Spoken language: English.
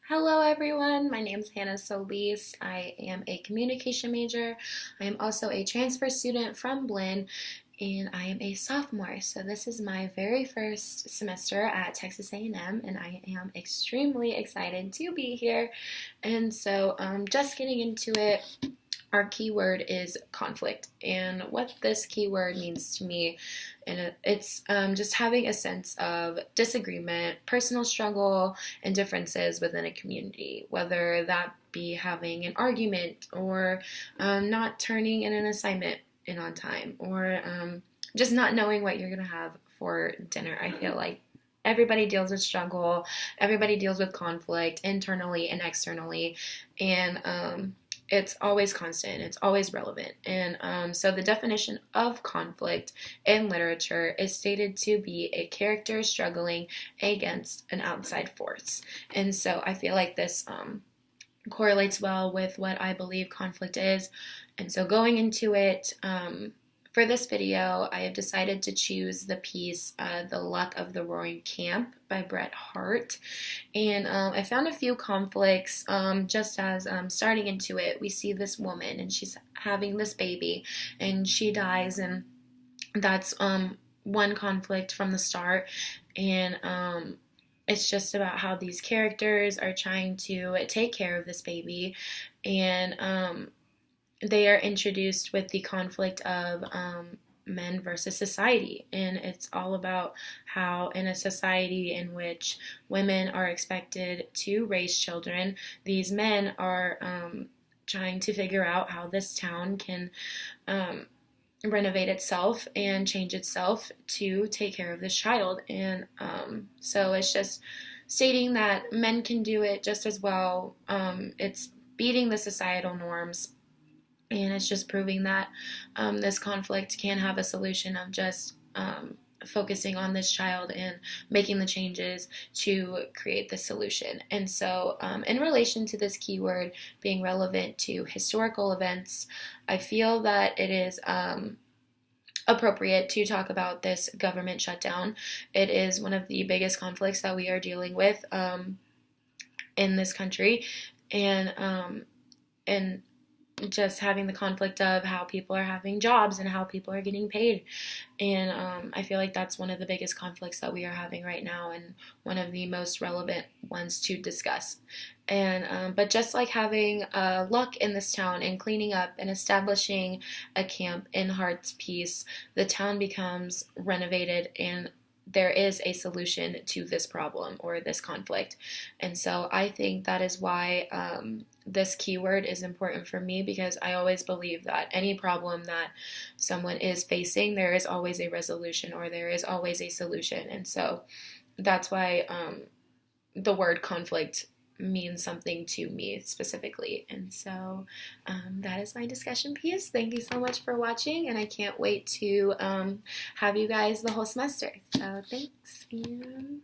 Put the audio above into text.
Hello everyone, my name is Hannah Solis. I am a communication major. I am also a transfer student from Blinn and I am a sophomore. So this is my very first semester at Texas A&M and I am extremely excited to be here. And so just getting into it, our keyword is conflict. And what this keyword means to me, and it's just having a sense of disagreement, personal struggle, and differences within a community, whether that be having an argument or not turning in an assignment in on time, or just not knowing what you're going to have for dinner. I feel like everybody deals with struggle, everybody deals with conflict internally and externally, and it's always constant, it's always relevant. And so the definition of conflict in literature is stated to be a character struggling against an outside force. And so I feel like this correlates well with what I believe conflict is. And so going into it, for this video, I have decided to choose the piece, The Luck of the Roaring Camp by Bret Harte. And I found a few conflicts just as starting into it. We see this woman and she's having this baby and she dies, and that's one conflict from the start. And it's just about how these characters are trying to take care of this baby, and they are introduced with the conflict of men versus society. And it's all about how in a society in which women are expected to raise children, these men are trying to figure out how this town can renovate itself and change itself to take care of this child. And so it's just stating that men can do it just as well. It's beating the societal norms. And it's just proving that this conflict can have a solution of just focusing on this child and making the changes to create the solution. And so in relation to this keyword being relevant to historical events, I feel that it is appropriate to talk about this government shutdown. It is one of the biggest conflicts that we are dealing with in this country. And just having the conflict of how people are having jobs and how people are getting paid. And I feel like that's one of the biggest conflicts that we are having right now, and one of the most relevant ones to discuss. And but just like having luck in this town and cleaning up and establishing a camp in Harte's piece, the town becomes renovated and there is a solution to this problem or this conflict. And so I think that is why this keyword is important for me, because I always believe that any problem that someone is facing, there is always a resolution or there is always a solution. And so that's why the word conflict means something to me specifically. And so that is my discussion piece. Thank you so much for watching, and I can't wait to have you guys the whole semester. So thanks, and